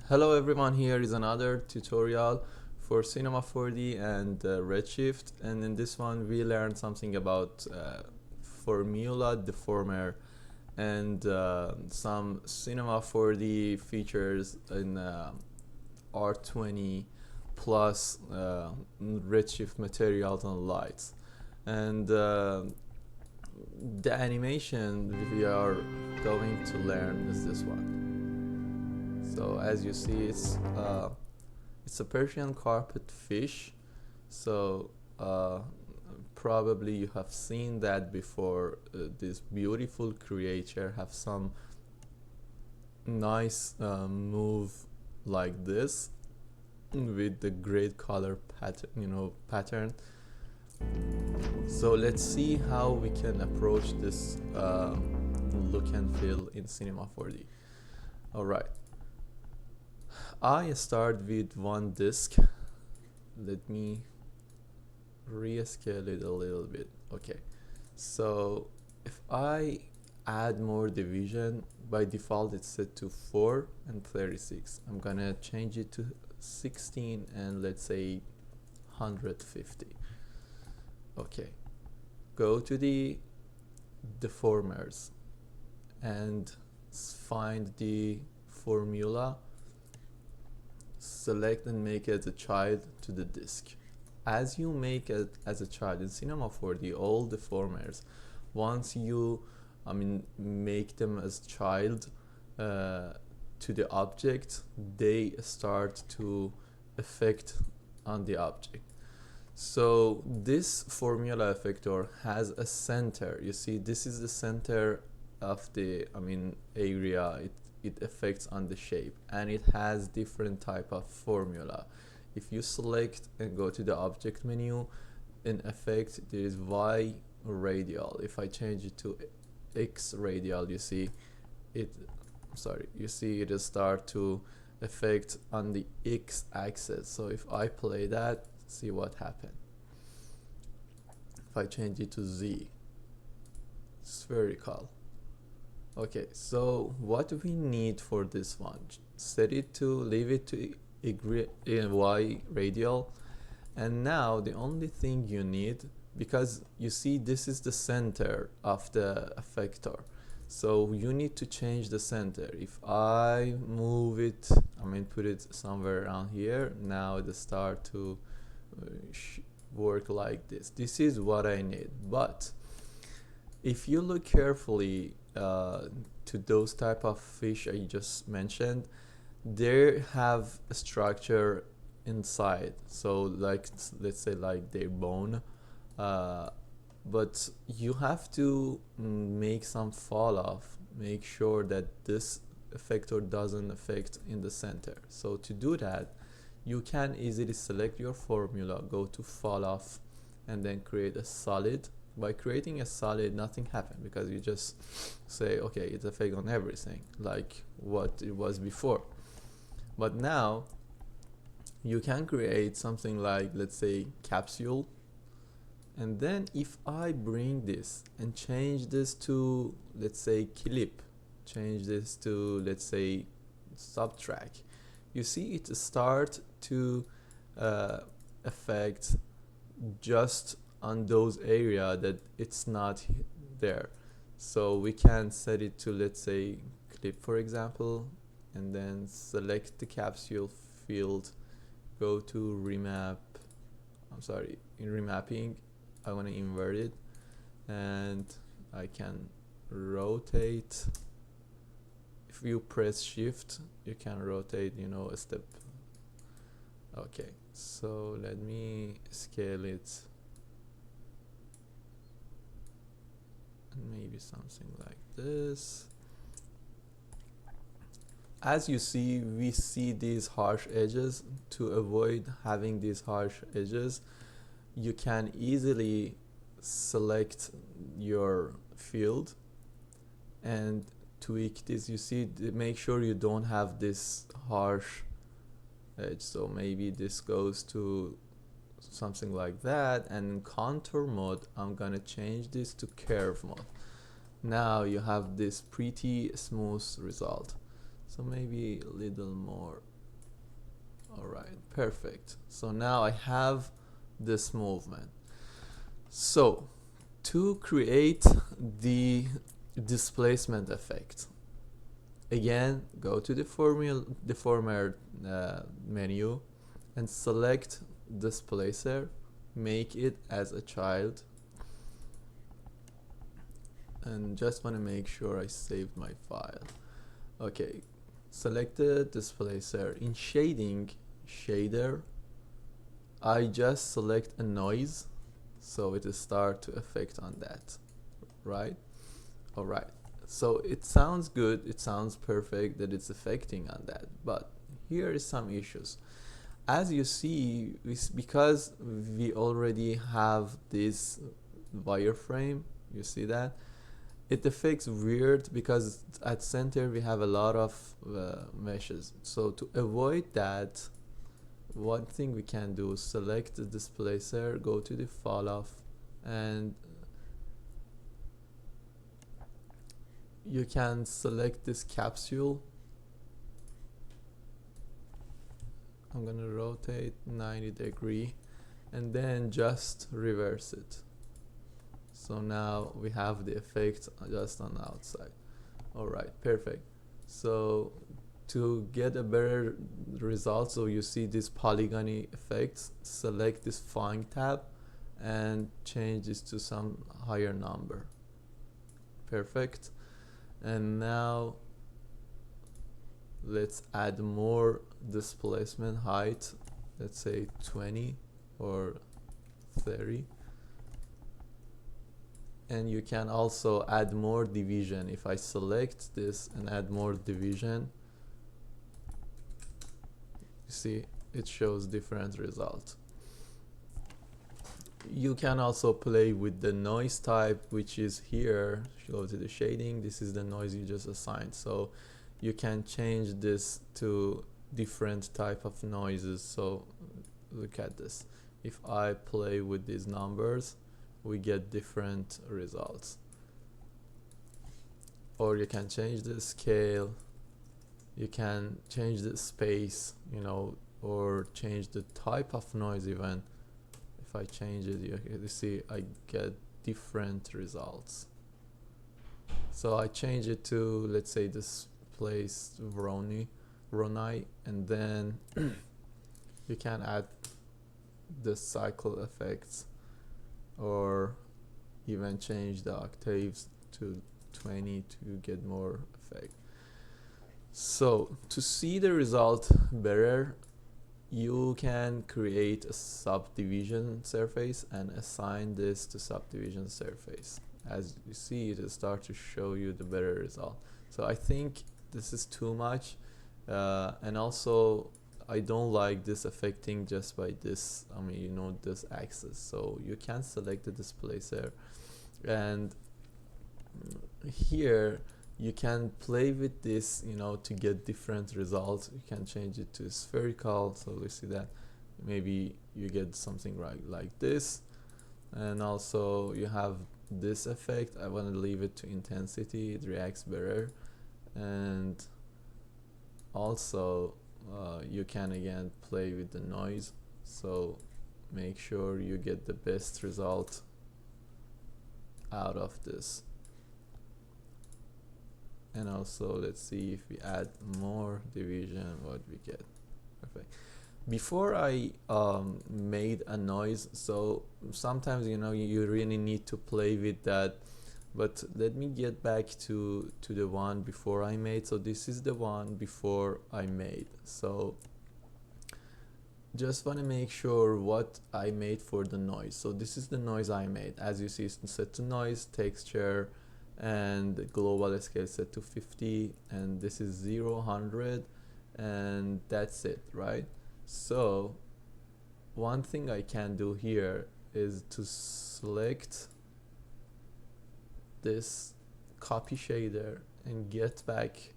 Hello everyone, here is another tutorial for Cinema4d and Redshift, and in this one we learned something about formula deformer and some Cinema4d features in R20 plus Redshift materials and lights. And the animation we are going to learn is this one. So as you see, it's a Persian carpet fish. So probably you have seen that before. This beautiful creature have some nice move like this with the great color pattern. So let's see how we can approach this look and feel in Cinema4d. All right. I start with one disk. Let me rescale it a little bit. Okay, so if I add more division, by default it's set to 4 and 36. I'm gonna change it to 16 and let's say 150. Okay, go to the deformers and find the formula, select and make it as a child to the disk. As you make it as a child in Cinema4d, all deformers, once you make them as child to the object, they start to affect on the object. So this formula effector has a center. You see, this is the center of the area. It affects on the shape, and it has different type of formula. If you select and go to the object menu, in effect there is Y radial. If I change it to X radial, you see it will start to affect on the X axis. So if I play that, see what happened. If I change it to Z, spherical. Okay, so what we need for this one, leave it to Y radial. And now the only thing you need, because you see this is the center of the effector, so you need to change the center. If I move it, put it somewhere around here, now it start to work like this. This is what I need. But if you look carefully to those type of fish I just mentioned, they have a structure inside. So like, let's say like their bone, but you have to make some fall off, make sure that this effector doesn't affect in the center. So to do that, you can easily select your formula, go to fall off, and then create a solid. By creating a solid, nothing happened because you just say, okay, it's effect on everything like what it was before. But now you can create something like, let's say, capsule. And then if I bring this and change this to, let's say, clip, change this to, let's say, subtract, you see it start to affect just on those area that it's not there. So we can set it to, let's say, clip, for example, and then select the capsule field, go to remap. In remapping I want to invert it, and I can rotate. If you press shift, you can rotate a step. Okay, so let me scale it, maybe something like this. As you see, we see these harsh edges. To avoid having these harsh edges, you can easily select your field and tweak this. You see, make sure you don't have this harsh edge. So maybe this goes to something like that, and in contour mode I'm gonna change this to curve mode. Now you have this pretty smooth result. So maybe a little more All right, perfect. So now I have this movement. So to create the displacement effect, again, go to the deformer menu and select displacer, make it as a child, and just want to make sure I saved my file. Okay, select the displacer. In shading, shader, I just select a noise, so it will start to affect on that, right? All right, so it sounds good, it sounds perfect that it's affecting on that, but here is some issues. As you see, because we already have this wireframe, you see that it affects weird because at center we have a lot of meshes. So to avoid that, one thing we can do is select the displacer, go to the fall off, and you can select this capsule. I'm gonna rotate 90 degree and then just reverse it. So now we have the effect just on the outside. All right, perfect. So to get a better result, so you see this polygony effects, select this Find tab and change this to some higher number. Perfect. And now let's add more displacement height, let's say 20 or 30. And you can also add more division. If I select this and add more division, you see it shows different results. You can also play with the noise type, which is here. Go to the shading, this is the noise you just assigned. So you can change this to different type of noises. So look at this. If I play with these numbers, we get different results. Or you can change the scale, you can change the space, you know, or change the type of noise even. If I change it, you see I get different results. So I change it to, let's say, this place Ronai, and then you can add the cycle effects, or even change the octaves to 20 to get more effect. So to see the result better, you can create a subdivision surface and assign this to subdivision surface. As you see, it will start to show you the better result. So I think this is too much, and also I don't like this affecting just by this, I mean, you know, this axis. So you can select the displacer, and here you can play with this, you know, to get different results. You can change it to spherical, so we see that maybe you get something right like this. And also you have this effect. I want to leave it to intensity, it reacts better. And also you can again play with the noise, so make sure you get the best result out of this. And also let's see if we add more division, what we get. Perfect. Before I made a noise, so sometimes, you know, you really need to play with that, but let me get back to the one before I made. So this is the one before I made. So just want to make sure what I made for the noise. So this is the noise I made. As you see, it's set to noise, texture, and the global scale set to 50, and this is 0, 100, and that's it, right? So one thing I can do here is to select this copy shader and get back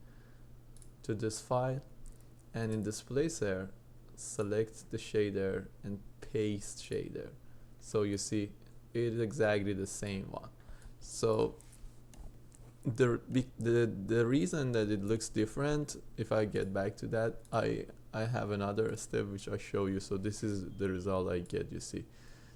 to this file, and in displacer select the shader and paste shader. So you see it is exactly the same one. So the reason that it looks different, if I get back to that, I I have another step which I show you. So this is the result I get, you see.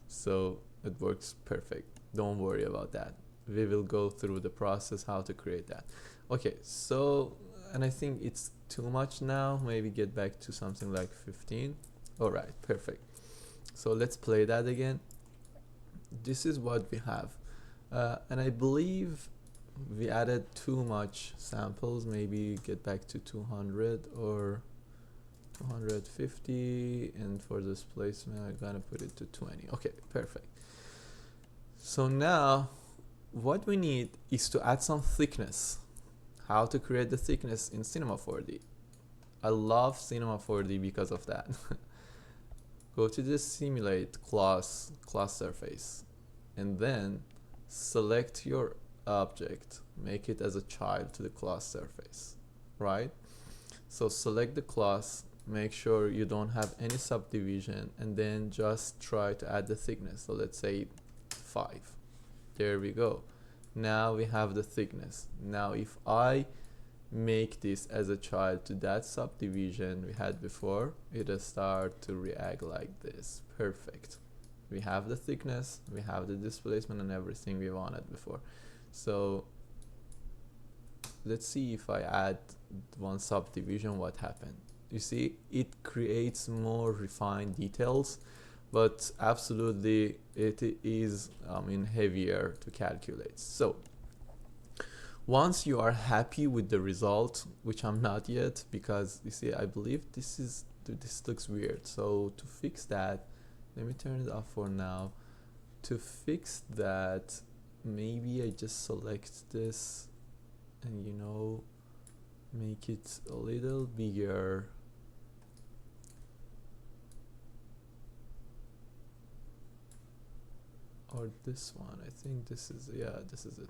So it works perfect. Don't worry about that. We will go through the process how to create that. Okay, so, and I think it's too much now. Maybe get back to something like 15. All right, perfect. So let's play that again. This is what we have. And I believe we added too much samples. Maybe get back to 200 or 250, and for displacement I'm gonna put it to 20. Okay, perfect. So now what we need is to add some thickness. How to create the thickness in Cinema4d. I love Cinema4d because of that. Go to the simulate class surface, and then select your object, make it as a child to the class surface, right? So select the class, make sure you don't have any subdivision, and then just try to add the thickness. So let's say 5. There we go. Now we have the thickness. Now if I make this as a child to that subdivision we had before, it'll start to react like this. Perfect. We have the thickness, we have the displacement, and everything we wanted before. So let's see if I add one subdivision, what happened. You see, it creates more refined details, but absolutely it is heavier to calculate. So once you are happy with the result, which I'm not yet, because you see, I believe this looks weird. So to fix that, let me turn it off for now. To fix that, maybe I just select this and make it a little bigger. Or this one, I think this is, yeah, this is it.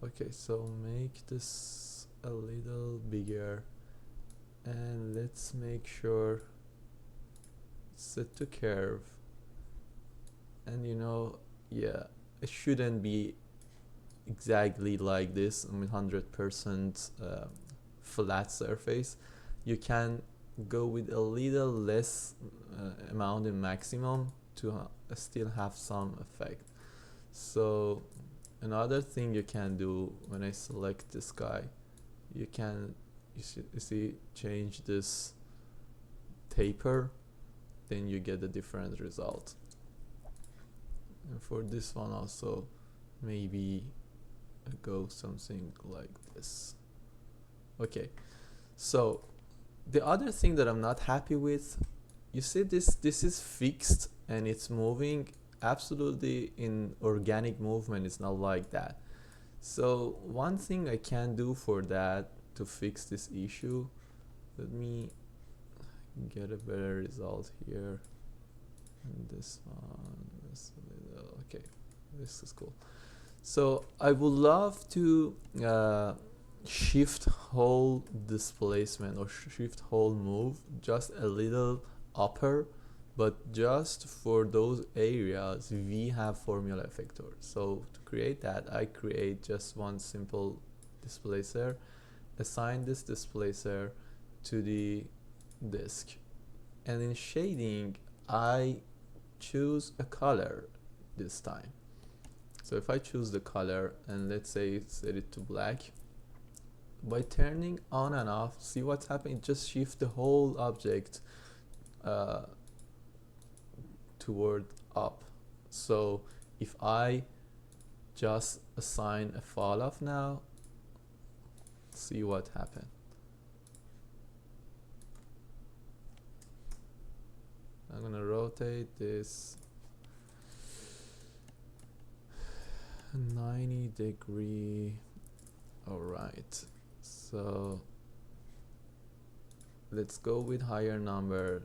Okay, so make this a little bigger, and let's make sure set to curve. And yeah, it shouldn't be exactly like this. 100% flat surface. You can go with a little less amount in maximum to still have some effect. So another thing you can do, when I select this guy, you can you see change this taper, then you get a different result. And for this one also, maybe go something like this. Okay, so the other thing that I'm not happy with, you see this is fixed and it's moving. Absolutely, in organic movement it's not like that. So one thing I can do for that, to fix this issue, let me get a better result here. And this one, this little, okay, this is cool. So I would love to shift whole displacement or shift whole move just a little upper, but just for those areas we have formula effector. So to create that, I create just one simple displacer, assign this displacer to the disk, and in shading I choose a color this time. So if I choose the color and let's say set it to black, by turning on and off, see what's happening? Just shift the whole object toward up. So if I just assign a fall off now, see what happened. I'm gonna rotate this 90-degree. All right, so let's go with higher number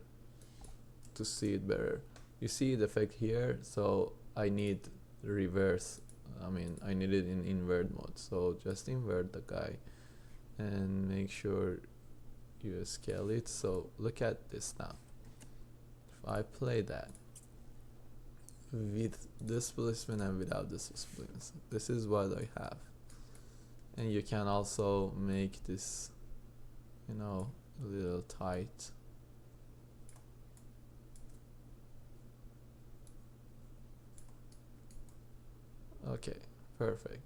to see it better. You see the effect here, so I need reverse. I need it in invert mode. So just invert the guy and make sure you scale it. So look at this now. If I play that with displacement and without displacement, this is what I have. And you can also make this, a little tight. Okay, perfect.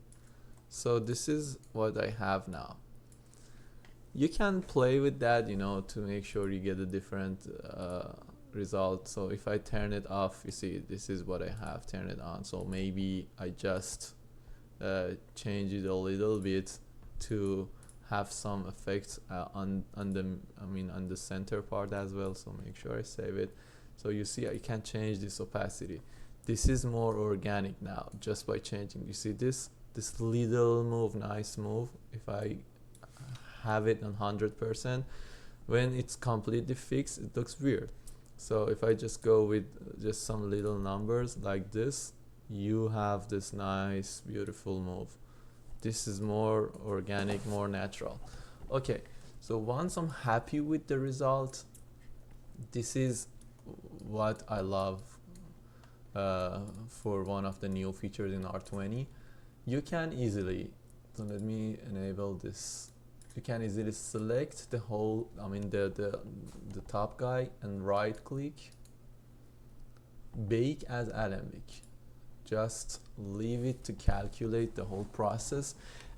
So this is what I have now. You can play with that, you know, to make sure you get a different result. So if I turn it off, you see this is what I have. Turn it on. So maybe I just change it a little bit to have some effects on the on the center part as well. So make sure I save it. So you see I can change this opacity. This is more organic now just by changing. You see this little move, nice move. If I have it on 100%, when it's completely fixed, it looks weird. So if I just go with just some little numbers like this, you have this nice beautiful move. This is more organic, more natural. Okay, so once I'm happy with the result, this is what I love for one of the new features in R20. You can easily, so let me enable this. You can easily select the whole, the top guy and right click, bake as Alembic. Just leave it to calculate the whole process,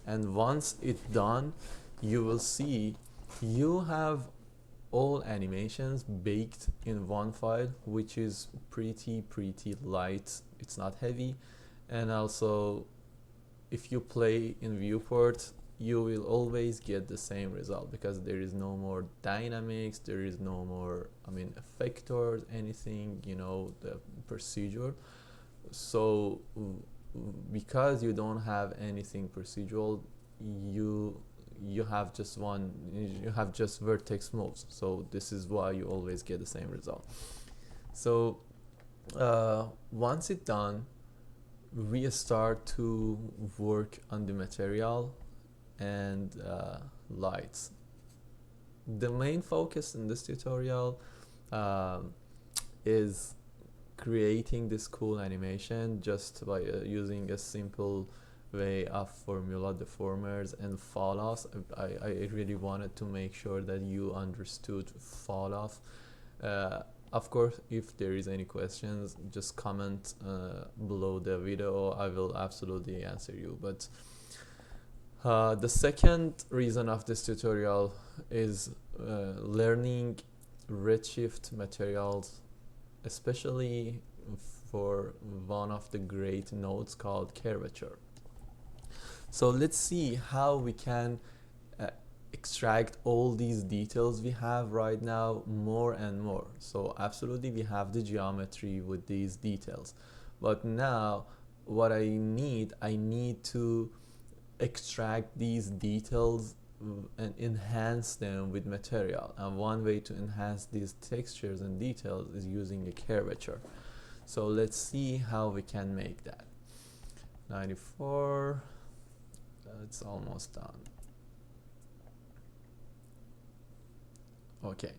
and once it's done, you will see you have all animations baked in one file, which is pretty light. It's not heavy, and also if you play in viewport, you will always get the same result because there is no more dynamics, there is no more effectors, anything, you know, the procedure. So because you don't have anything procedural, you have just vertex moves. So this is why you always get the same result. So once it's done, we start to work on the material and lights. The main focus in this tutorial is creating this cool animation just by using a simple way of formula deformers and fall offs. I really wanted to make sure that you understood fall off. Of course, if there is any questions, just comment below the video. I will absolutely answer you. But the second reason of this tutorial is learning Redshift materials, especially for one of the great nodes called Curvature. So let's see how we can extract all these details we have right now more and more. So absolutely we have the geometry with these details, but now what I need to extract these details and enhance them with material, and one way to enhance these textures and details is using a curvature. So let's see how we can make that. 94, it's almost done. Okay,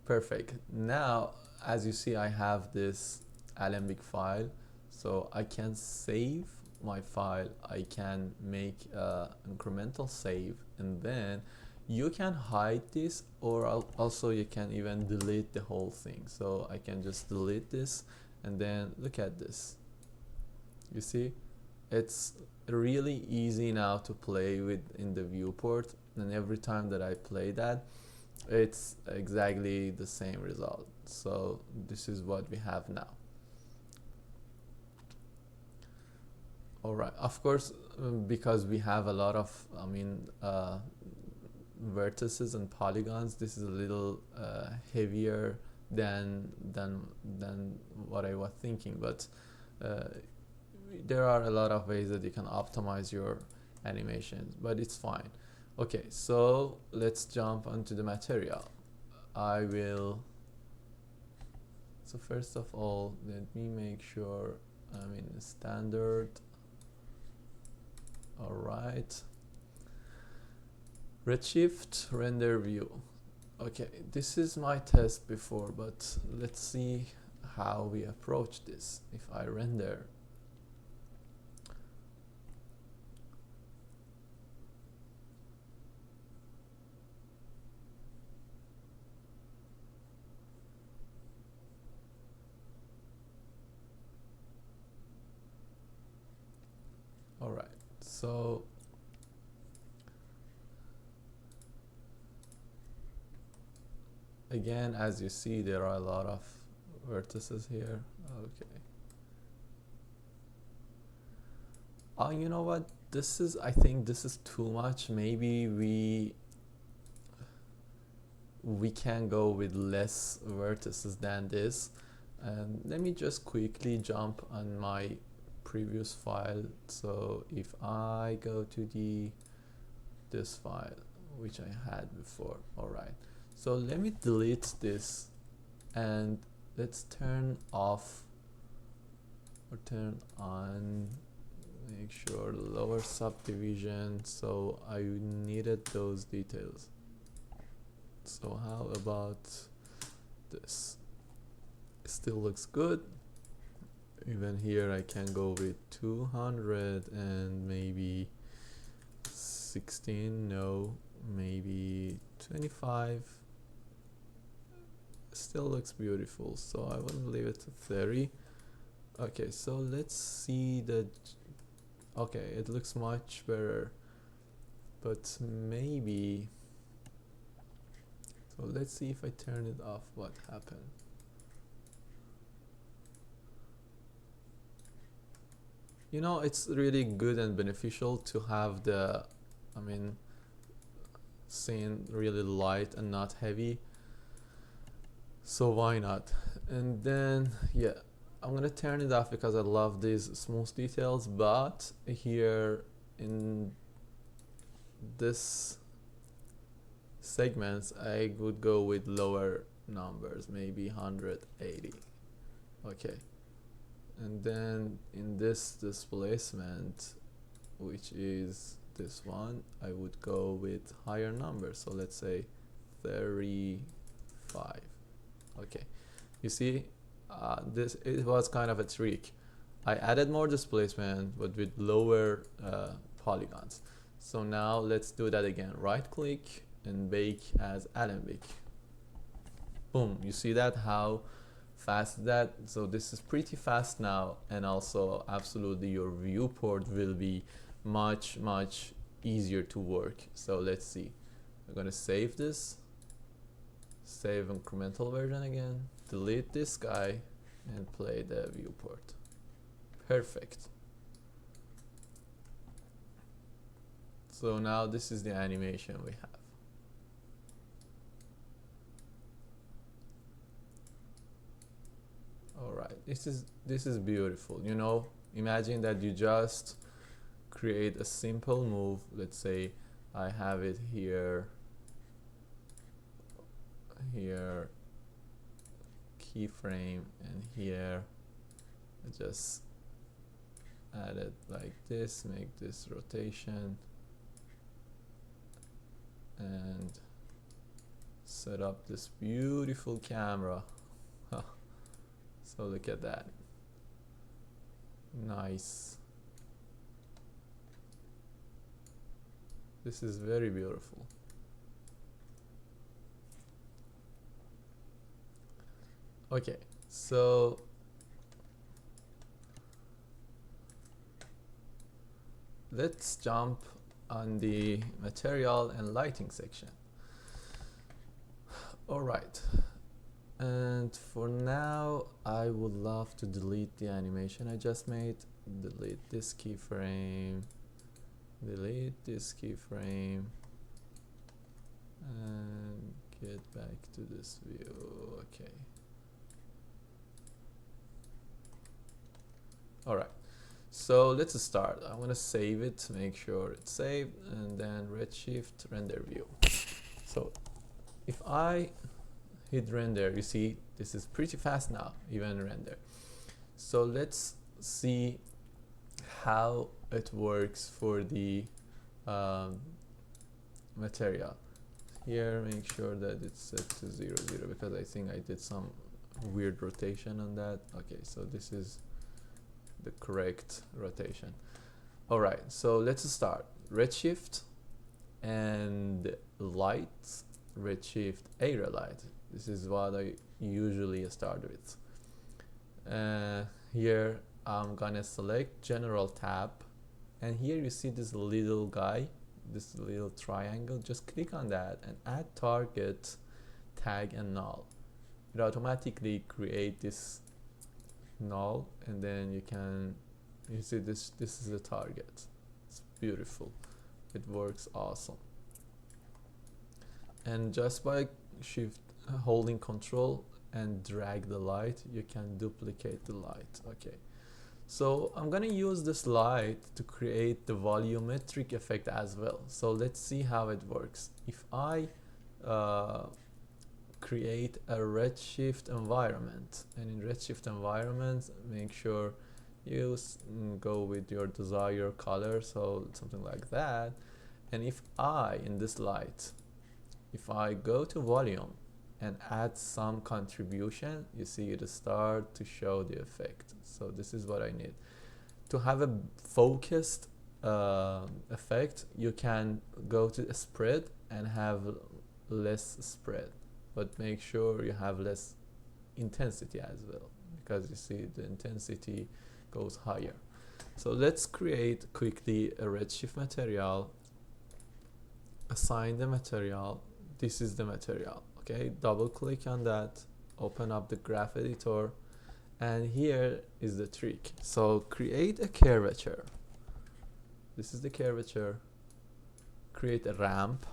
perfect. Now as you see, I have this Alembic file, so I can save my file. I can make incremental save, and then you can hide this, or also you can even delete the whole thing. So I can just delete this, and then look at this. You see, it's really easy now to play with in the viewport, and every time that I play that, it's exactly the same result. So this is what we have now. Alright, of course, because we have a lot of vertices and polygons, this is a little heavier than what I was thinking, but there are a lot of ways that you can optimize your animations, but it's fine. Okay, so let's jump onto the material. So first of all, let me make sure I'm in the standard. All right, Redshift render view. Okay, this is my test before, but let's see how we approach this. If I render, So again, as you see, there are a lot of vertices here. Okay. You know what? I think this is too much. Maybe we can go with less vertices than this. And let me just quickly jump on my previous file. So if I go to this file, which I had before, all right. So let me delete this and let's turn off or turn on, make sure lower subdivision. So I needed those details. So how about this? It still looks good. Even here I can go with 200 and maybe 16, no, maybe 25. Still looks beautiful, so I want to leave it to 30. Okay, so let's see that. Okay, it looks much better, but maybe, so let's see if I turn it off, what happened. You know, it's really good and beneficial to have the, scene really light and not heavy. So why not? And then, yeah, I'm gonna turn it off because I love these smooth details, but here in this segments, I would go with lower numbers, maybe 180. Okay. And then in this displacement, which is this one, I would go with higher numbers. So let's say 35. Okay, you see, it was kind of a trick. I added more displacement, but with lower polygons. So now let's do that again. Right click and bake as Alembic. Boom, you see that, how fast that? So this is pretty fast now, and also absolutely your viewport will be much easier to work. So let's see, I'm gonna save this, save incremental version again, delete this guy and play the viewport. Perfect. So now this is the animation we have. All right, this is beautiful. You know, imagine that you just create a simple move. Let's say I have it here, keyframe, and here I just add it like this, make this rotation, and set up this beautiful camera. So look at that. Nice. This is very beautiful. Okay, so let's jump on the material and lighting section. All right. And for now, I would love to delete the animation I just made. Delete this keyframe, delete this keyframe, and get back to this view. Okay. All right. So let's start. I want to save it, make sure it's saved, and then Redshift render view. So if I hit render, you see this is pretty fast now, even render. So let's see how it works for the material. Here, make sure that it's set to 0, 0, because I think I did some weird rotation on that. Okay, so this is the correct rotation. All right, so let's start. Redshift and light, Redshift area light. This is what I usually start with. Here I'm gonna select general tab And here you see this little guy, this little triangle. Just click on that and add target, tag, and null. It automatically create this null, and then you see this is the target. It's beautiful. It works awesome. And just by holding control and drag the light, you can duplicate the light. Okay, so I'm gonna use this light to create the volumetric effect as well. So let's see how it works. If I create a Redshift environment, and in Redshift environment, make sure you go with your desired color, so something like that. And if I, in this light, if I go to volume and add some contribution, you see it start to show the effect. So this is what I need. To have a focused effect, you can go to a spread and have less spread, but make sure you have less intensity as well, because you see the intensity goes higher. So let's create quickly a Redshift material, assign the material. This is the material. Okay, double click on that, open up the graph editor, and here is the trick. So create a curvature. This is the curvature. Create a ramp,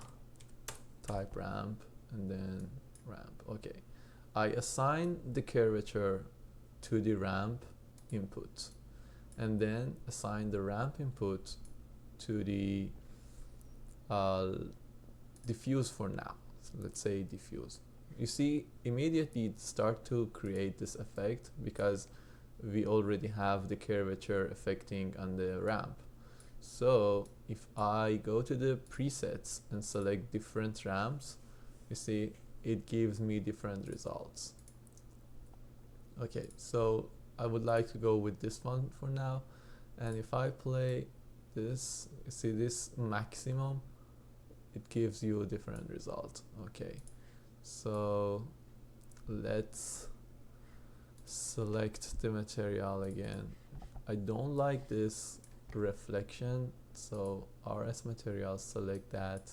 type ramp, and then ramp. Okay, I assign the curvature to the ramp input, and then assign the ramp input to the diffuse for now. So let's say diffuse. You see immediately it start to create this effect because we already have the curvature affecting on the ramp. So if I go to the presets and select different ramps, you see it gives me different results. Okay, so I would like to go with this one for now, and if I play this, you see this maximum, it gives you a different result. Okay, so let's select the material again. I don't like this reflection, so RS material, select that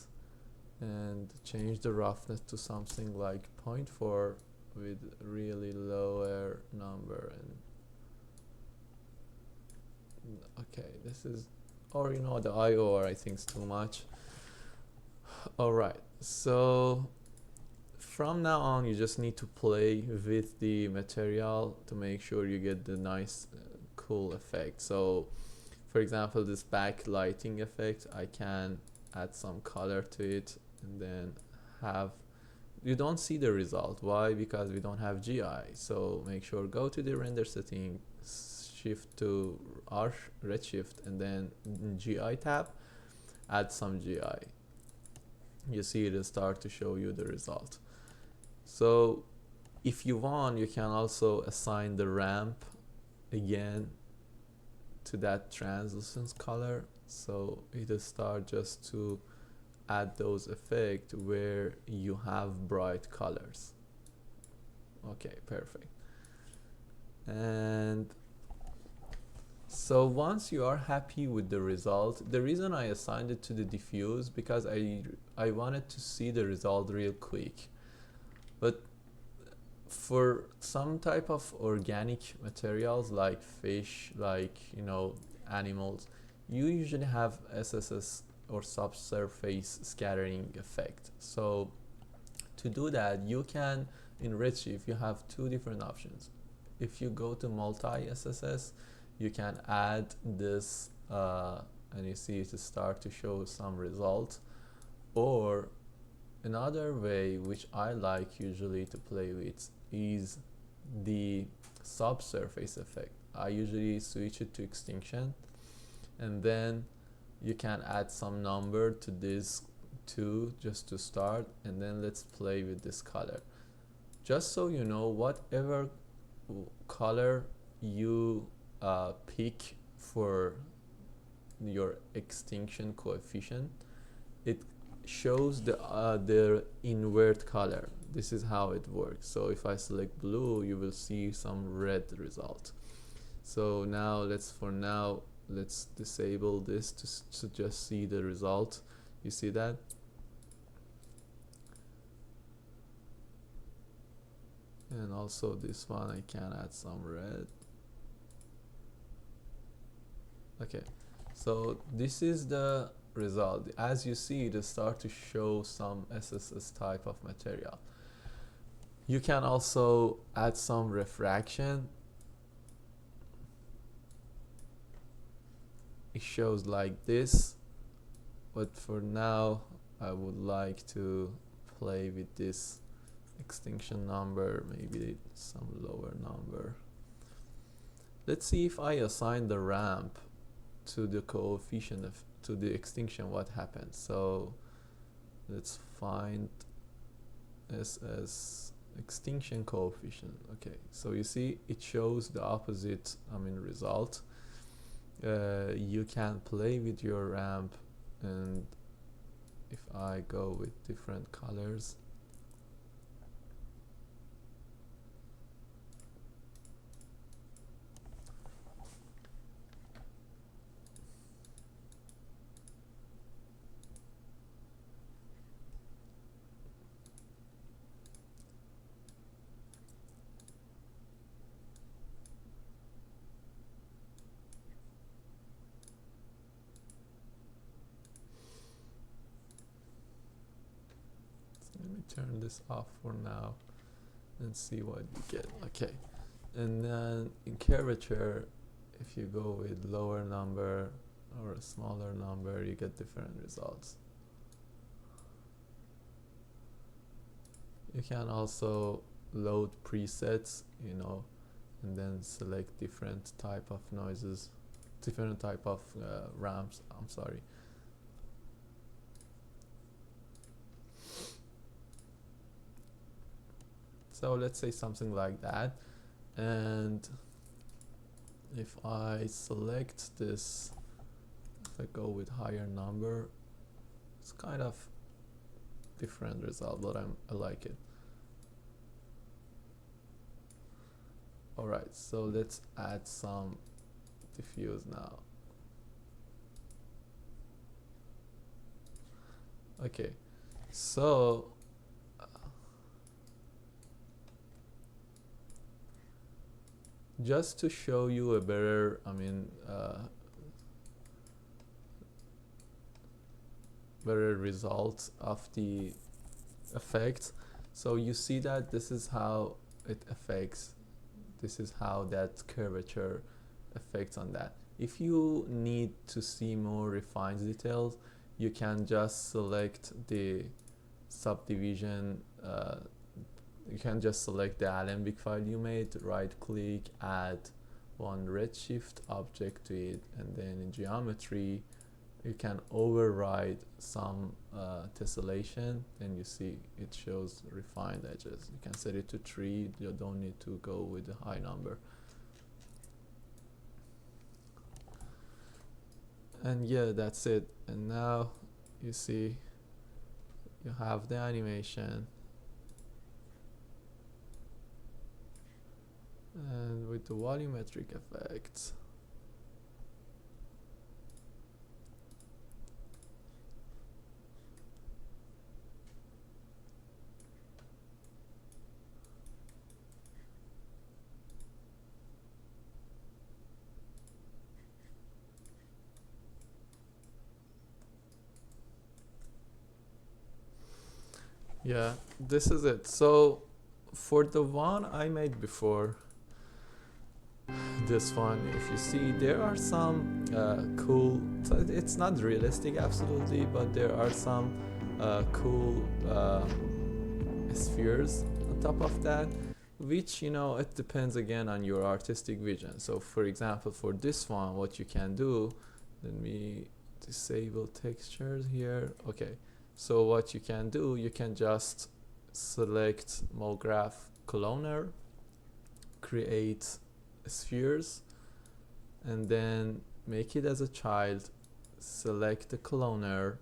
and change the roughness to something like 0.4 with really lower number. And okay, this is, or you know, the IOR I think is too much. Alright, so from now on you just need to play with the material to make sure you get the nice cool effect. So for example, this backlighting effect, I can add some color to it and then have, you don't see the result. Why? Because we don't have GI. So make sure go to the render setting, shift to Redshift, and then in GI tab add some GI. You see it start to show you the result. So if you want, you can also assign the ramp again to that translucence color, so it'll start just to add those effects where you have bright colors. Okay, perfect. And so once you are happy with the result, the reason I assigned it to the diffuse because I wanted to see the result real quick. But for some type of organic materials like fish, like, you know, animals, you usually have SSS or subsurface scattering effect. So to do that, you can, in Redshift, you have two different options. If you go to multi-SSS, you can add this and you see it start to show some result. Or another way, which I like usually to play with, is the subsurface effect. I usually switch it to extinction, and then you can add some number to this two just to start, and then let's play with this color. Just so you know, whatever color you pick for your extinction coefficient, it shows the invert color. This is how it works. So if I select blue, you will see some red result. So now let's, for now, let's disable this to just see the result. You see that? And also this one I can add some red. Okay, so this is the result. As you see, it start to show some SSS type of material. You can also add some refraction. It shows like this, but for now I would like to play with this extinction number, maybe some lower number. Let's see if I assign the ramp to the coefficient to the extinction, what happens. So let's find SS extinction coefficient. Okay, so you see it shows the opposite result. You can play with your ramp, and if I go with different colors, let me turn this off for now and see what you get. Okay, and then in curvature, if you go with lower number or a smaller number, you get different results. You can also load presets, and then select different type of noises, different type of ramps, I'm sorry. So let's say something like that, and if I select this, if I go with higher number, it's kind of different result, but I like it. Alright, so let's add some diffuse now. Okay, so just to show you a better, better result of the effect. So you see that this is how it affects, this is how that curvature affects on that. If you need to see more refined details, you can just select the subdivision, you can just select the Alembic file you made, right click, add one Redshift object to it, and then in geometry you can override some tessellation, then you see it shows refined edges. You can set it to 3, you don't need to go with a high number. And yeah, that's it. And now you see you have the animation, and with the volumetric effects, yeah, this is it. So for the one I made before, this one, if you see, there are some cool, so it's not realistic absolutely, but there are some cool spheres on top of that, which it depends again on your artistic vision. So for example, for this one, what you can do, let me disable textures here. Okay, so what you can do, you can just select MoGraph cloner, create spheres, and then make it as a child, select the cloner,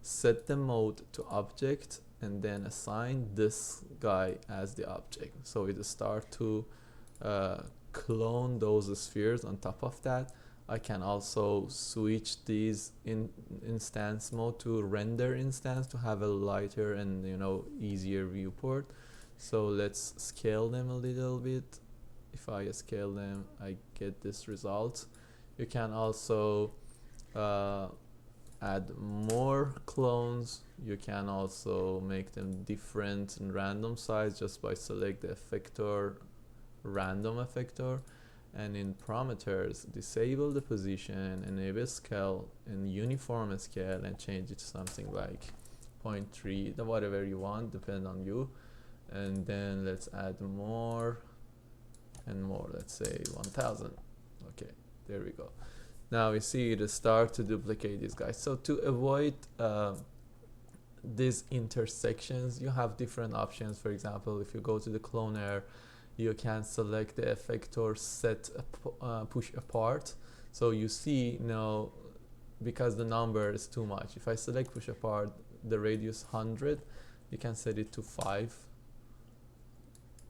set the mode to object, and then assign this guy as the object. So it start to clone those spheres on top of that. I can also switch these in instance mode to render instance to have a lighter and easier viewport. So let's scale them a little bit. If I scale them, I get this result. You can also add more clones. You can also make them different in random size just by select the effector, random effector, and in parameters disable the position, enable scale and uniform scale, and change it to something like 0.3, whatever you want, depend on you. And then let's add more and more, let's say 1000. Okay, there we go. Now we see it start to duplicate these guys. So to avoid these intersections, you have different options. For example, if you go to the cloner, you can select the effector set push apart. So you see now, because the number is too much, if I select push apart, the radius 100, you can set it to 5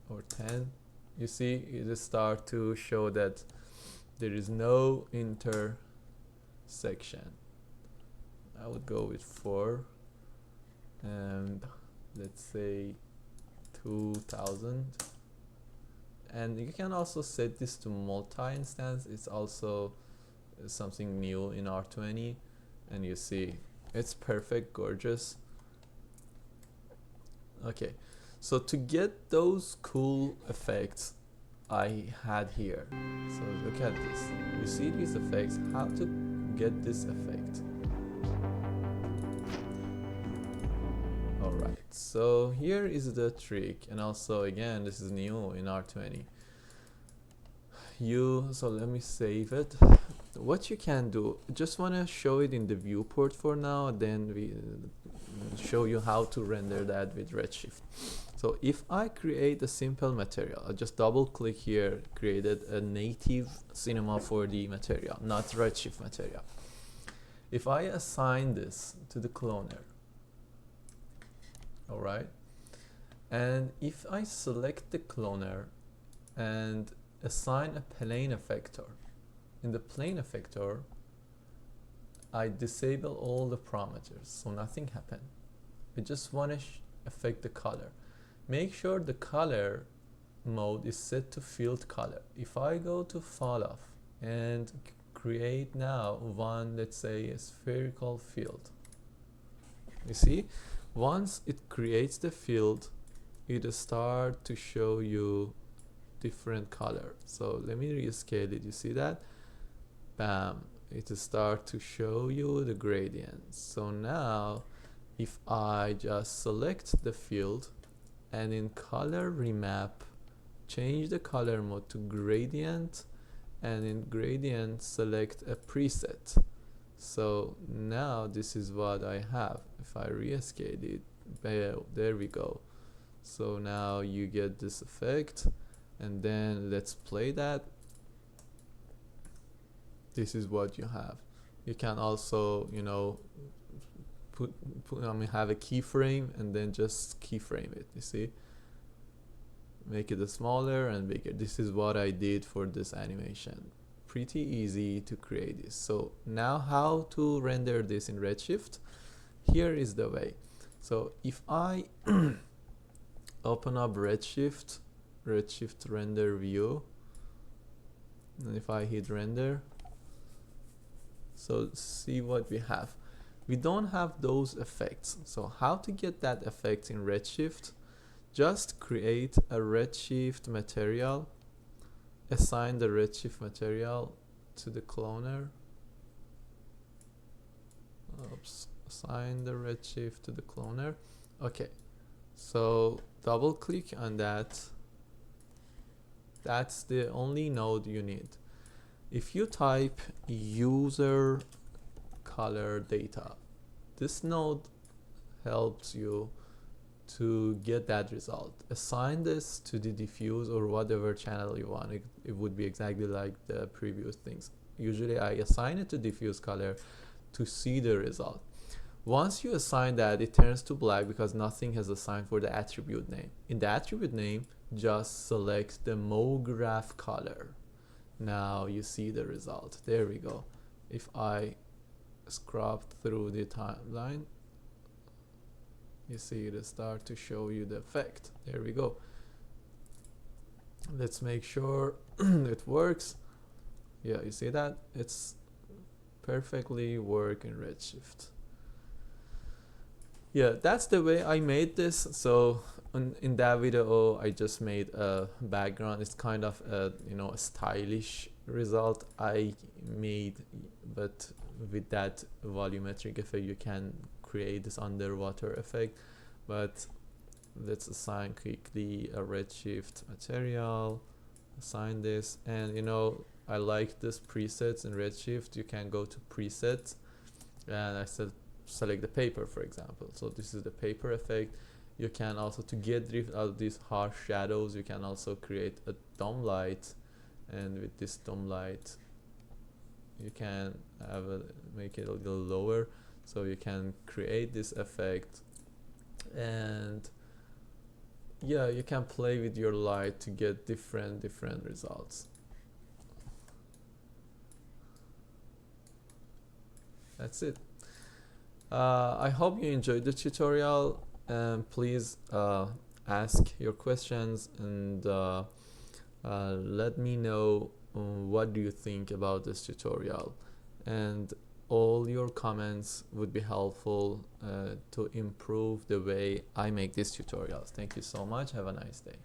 or 10. You see it start to show that there is no intersection. I would go with 4 and let's say 2000. And you can also set this to multi-instance. It's also something new in R20, and you see it's perfect, gorgeous. Okay, so to get those cool effects I had here, so look at this. You see these effects, how to get this effect. Alright, so here is the trick, and also again this is new in R20. So let me save it. What you can do, just want to show it in the viewport for now, then we show you how to render that with Redshift. So if I create a simple material, I just double click here, created a native Cinema4d material, not Redshift material. If I assign this to the cloner, alright, and if I select the cloner and assign a plane effector, in the plane effector I disable all the parameters, so nothing happened. I just want to affect the color. Make sure the color mode is set to field color. If I go to fall off and create now one, let's say a spherical field, you see, once it creates the field, it start to show you different color. So let me rescale it. You see that? Bam, it start to show you the gradients. So now if I just select the field and in color remap, change the color mode to gradient, and in gradient select a preset. So now this is what I have. If I rescale it, there we go. So now you get this effect, and then let's play that. This is what you have. You can also, have a keyframe and then just keyframe it. You see, make it smaller and bigger. This is what I did for this animation. Pretty easy to create this. So now how to render this in Redshift? Here is the way. So if I open up Redshift render view, and if I hit render, so see what we have. We don't have those effects. So how to get that effect in Redshift? Just create a Redshift material, assign the Redshift material to the cloner. Oops, assign the Redshift to the cloner. Okay, so double click on that. That's the only node you need. If you type user color data, this node helps you to get that result. Assign this to the diffuse or whatever channel you want. It would be exactly like the previous things. Usually I assign it to diffuse color to see the result. Once you assign that, it turns to black because nothing has assigned for the attribute name. In the attribute name, just select the MoGraph color. Now you see the result. There we go. If I scrub through the timeline, you see it start to show you the effect. There we go. Let's make sure it works. Yeah, you see that? It's perfectly work in Redshift. Yeah, that's the way I made this. So in that video I just made a background. It's kind of a, you know, a stylish result I made, but with that volumetric effect you can create this underwater effect. But let's assign quickly a Redshift material, assign this, and you know, I like this presets in Redshift. You can go to presets and I said select the paper, for example. So this is the paper effect. You can also, to get rid of these harsh shadows, you can also create a dome light, and with this dome light you can make it a little lower, so you can create this effect. And yeah, you can play with your light to get different results. That's it. I hope you enjoyed the tutorial, and please ask your questions and let me know what do you think about this tutorial, and all your comments would be helpful to improve the way I make these tutorials. Thank you so much. Have a nice day.